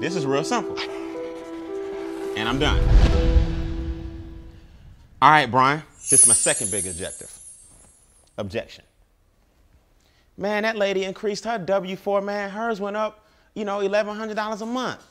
This is real simple. And I'm done. All right, Brian, this is my second big objection. Man, that lady increased her W-4, man. Hers went up, you know, $1,100 a month.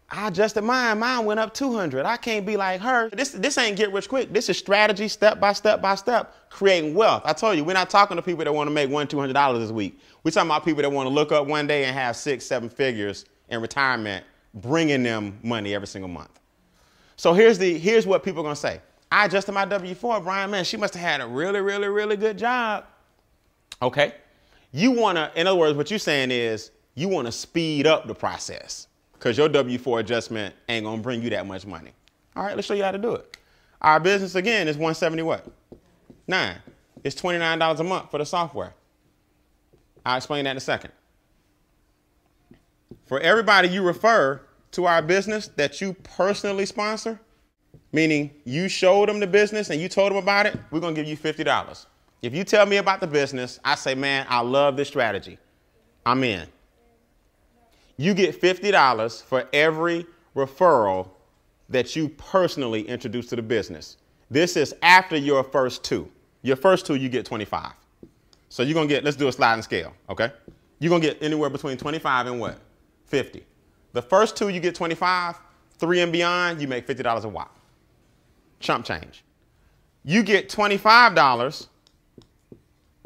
I adjusted mine. Mine went up $200. I can't be like her. This ain't get rich quick. This is strategy, step by step, creating wealth. I told you, we're not talking to people that want to make $200 this week. We're talking about people that want to look up one day and have 6, 7 figures in retirement, bringing them money every single month. So here's what people are going to say. I adjusted my W-4, Brian, man, she must have had a really, really, really good job. Okay. You want to, in other words, what you're saying is you want to speed up the process because your W-4 adjustment ain't going to bring you that much money. All right, let's show you how to do it. Our business, again, is $170 what? 9. It's $29 a month for the software. I'll explain that in a second. For everybody you refer to our business that you personally sponsor, meaning you showed them the business and you told them about it, we're going to give you $50. If you tell me about the business, I say, man, I love this strategy. I'm in. You get $50 for every referral that you personally introduce to the business. This is after your first 2. Your first 2, you get 25. So you're going to get, let's do a sliding scale, okay? You're going to get anywhere between 25 and what? 50. The first 2, you get 25. 3 and beyond, you make $50 a whop. Chump change. You get $25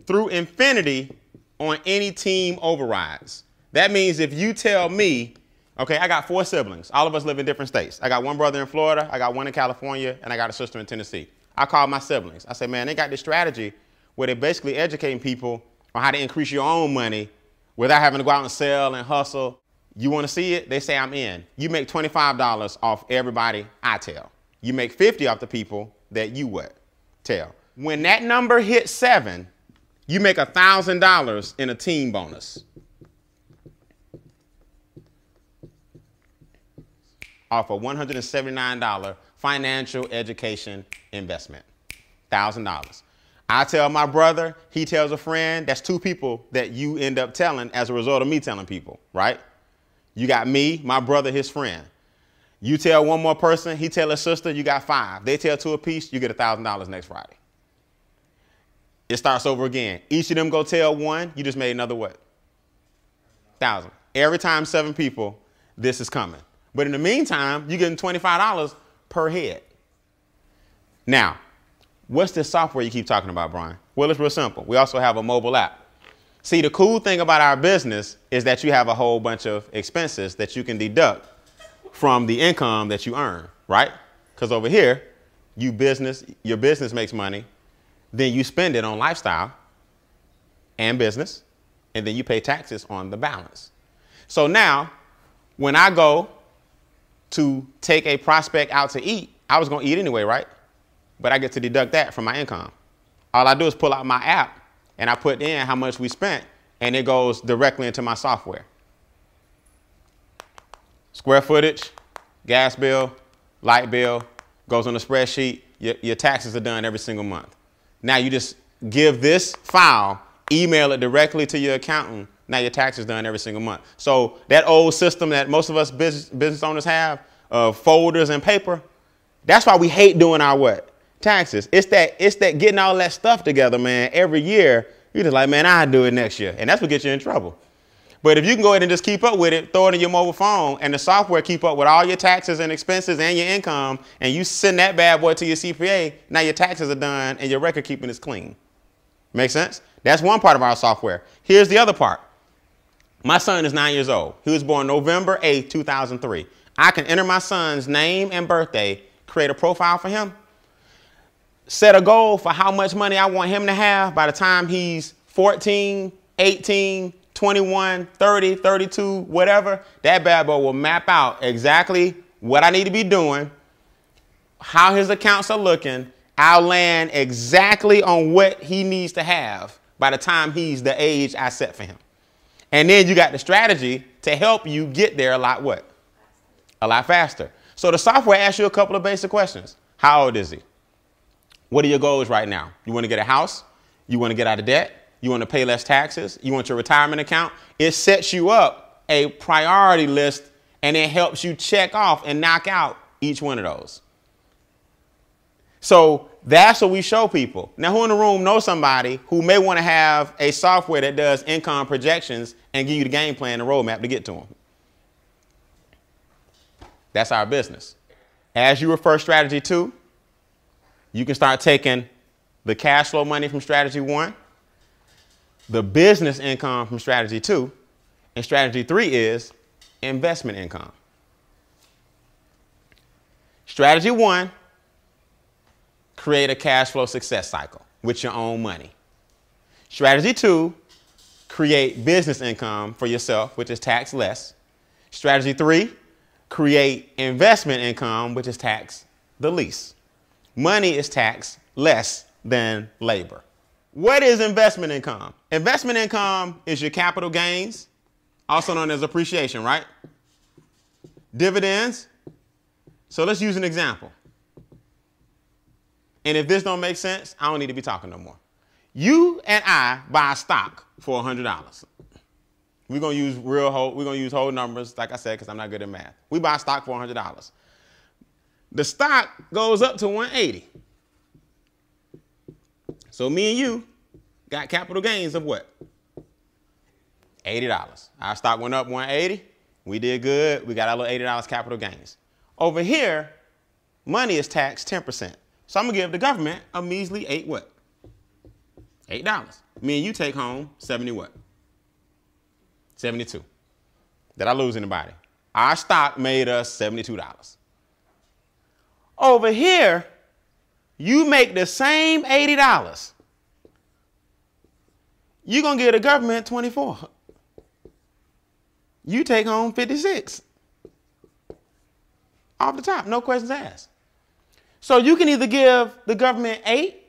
through infinity on any team overrides. That means if you tell me, okay, I got 4 siblings. All of us live in different states. I got one brother in Florida, I got one in California, and I got a sister in Tennessee. I call my siblings. I say, man, they got this strategy where they're basically educating people on how to increase your own money without having to go out and sell and hustle. You want to see it? They say I'm in. You make $25 off everybody I tell. You make 50 off the people that you what? Tell. When that number hits 7, you make $1,000 in a team bonus. Off a $179 financial education investment. $1,000. I tell my brother, he tells a friend. That's 2 people that you end up telling as a result of me telling people, right? You got me, my brother, his friend. You tell one more person, he tell a sister, you got 5. They tell 2 apiece, you get $1,000 next Friday. It starts over again. Each of them go tell 1, you just made another what? 1,000. Every time 7 people, this is coming. But in the meantime, you're getting $25 per head. Now, what's this software you keep talking about, Brian? Well, it's real simple. We also have a mobile app. See, the cool thing about our business is that you have a whole bunch of expenses that you can deduct from the income that you earn, right? Because over here, your business makes money, then you spend it on lifestyle and business, and then you pay taxes on the balance. So now, when I go to take a prospect out to eat, I was going to eat anyway, right? But I get to deduct that from my income. All I do is pull out my app and I put in how much we spent and it goes directly into my software. Square footage, gas bill, light bill, goes on a spreadsheet. Your taxes are done every single month. Now you just give this file, email it directly to your accountant. Now your tax is done every single month. So that old system that most of us business owners have of folders and paper, that's why we hate doing our what? Taxes. It's that getting all that stuff together, man, every year. You're just like, man, I'll do it next year. And that's what gets you in trouble. But if you can go ahead and just keep up with it, throw it in your mobile phone, and the software keep up with all your taxes and expenses and your income, and you send that bad boy to your CPA, now your taxes are done and your record keeping is clean. Make sense? That's one part of our software. Here's the other part. My son is 9 years old. He was born November 8, 2003. I can enter my son's name and birthday, create a profile for him, set a goal for how much money I want him to have by the time he's 14, 18, 21, 30, 32, whatever. That bad boy will map out exactly what I need to be doing, how his accounts are looking. I'll land exactly on what he needs to have by the time he's the age I set for him. And then you got the strategy to help you get there a lot what? A lot faster. So the software asks you a couple of basic questions. How old is he? What are your goals right now? You want to get a house? You want to get out of debt? You want to pay less taxes? You want your retirement account? It sets you up a priority list, and it helps you check off and knock out each one of those. So that's what we show people. Now, who in the room knows somebody who may want to have a software that does income projections and give you the game plan and roadmap to get to them? That's our business. As you refer strategy 2, you can start taking the cash flow money from strategy 1, the business income from strategy 2, and strategy 3 is investment income. Strategy 1, create a cash flow success cycle with your own money. Strategy 2, create business income for yourself, which is tax less. Strategy 3, create investment income, which is tax the least. Money is taxed less than labor. What is investment income? Investment income is your capital gains, also known as appreciation, right? Dividends. So let's use an example. And if this don't make sense, I don't need to be talking no more. You and I buy stock for $100. We're gonna use whole numbers, like I said, because I'm not good at math. We buy stock for $100. The stock goes up to 180. So me and you got capital gains of what? $80. Our stock went up 180. We did good. We got our little $80 capital gains. Over here, money is taxed 10%. So I'm gonna give the government a measly $8. Me and you take home 70 what? 72. Did I lose anybody? Our stock made us $72. Over here, you make the same $80. You're gonna give the government 24. You take home 56. Off the top, no questions asked. So you can either give the government 8,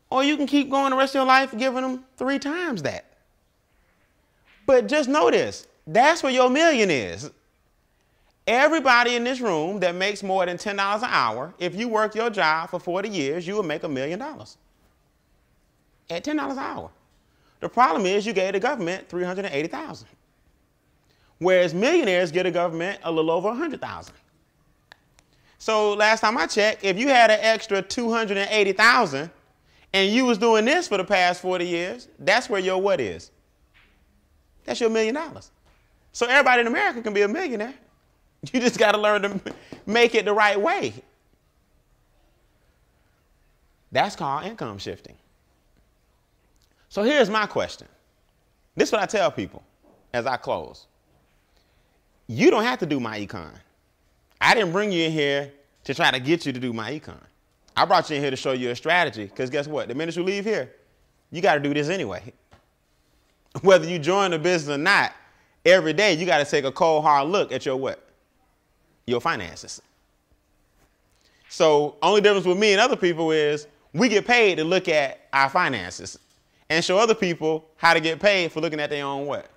or you can keep going the rest of your life giving them 3 times that. But just know this, that's where your million is. Everybody in this room that makes more than $10 an hour, if you work your job for 40 years, you will make $1 million at $10 an hour. The problem is you gave the government $380,000, whereas millionaires get the government a little over $100,000. So last time I checked, if you had an extra $280,000 and you was doing this for the past 40 years, that's where your what is? That's your $1 million. So everybody in America can be a millionaire. You just got to learn to make it the right way. That's called income shifting. So here's my question. This is what I tell people as I close. You don't have to do myEcon. I didn't bring you in here to try to get you to do myEcon. I brought you in here to show you a strategy, because guess what? The minute you leave here, you got to do this anyway. Whether you join the business or not, every day you got to take a cold, hard look at your what? Your finances. So only difference with me and other people is we get paid to look at our finances and show other people how to get paid for looking at their own what?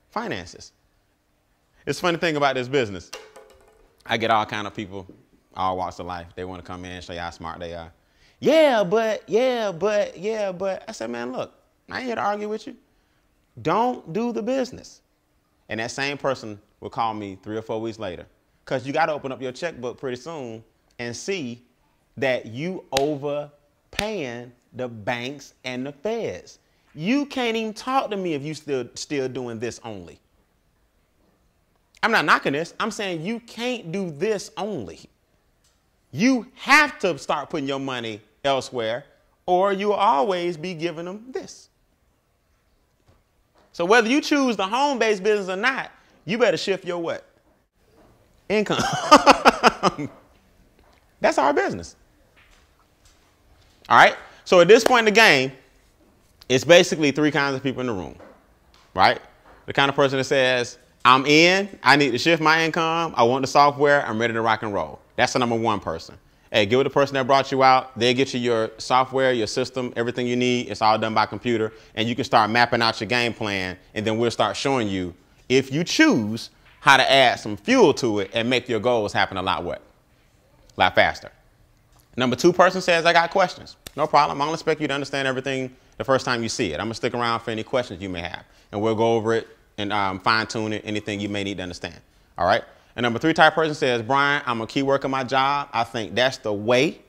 Finances. It's a funny thing about this business. I get all kind of people, all walks of life. They want to come in and show you how smart they are. Yeah, but. I said, man, look, I ain't here to argue with you. Don't do the business. And that same person will call me 3 or 4 weeks later, because you got to open up your checkbook pretty soon and see that you overpaying the banks and the feds. You can't even talk to me if you still doing this only. I'm not knocking this. I'm saying you can't do this only. You have to start putting your money elsewhere, or you'll always be giving them this. So whether you choose the home-based business or not, you better shift your what? Income. That's our business. All right? So at this point in the game, it's basically 3 kinds of people in the room, right? The kind of person that says, I'm in, I need to shift my income, I want the software, I'm ready to rock and roll. That's the number 1 person. Hey, get with the person that brought you out. They'll get you your software, your system, everything you need. It's all done by computer. And you can start mapping out your game plan. And then we'll start showing you, if you choose, how to add some fuel to it and make your goals happen a lot what? A lot faster. Number 2 person says, I got questions. No problem. I don't expect you to understand everything the first time you see it. I'm going to stick around for any questions you may have. And we'll go over it and fine tune it, anything you may need to understand. All right. And number 3 type person says, Brian, I'm gonna keep working my job. I think that's the way.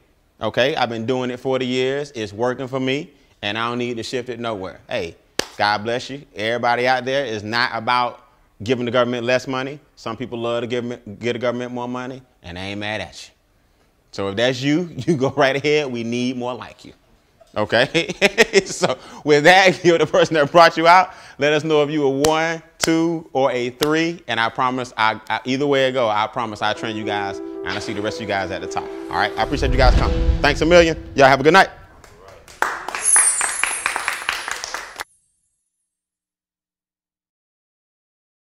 Okay. I've been doing it 40 years. It's working for me and I don't need to shift it nowhere. Hey, God bless you. Everybody out there is not about giving the government less money. Some people love to give the government more money and I ain't mad at you. So if that's you, you go right ahead. We need more like you. Okay. So with that, you're the person that brought you out. Let us know if you were 1, 2, or a 3. And I promise, either way it go, I promise I'll train you guys and I'll see the rest of you guys at the top. All right. I appreciate you guys coming. Thanks a million. Y'all have a good night.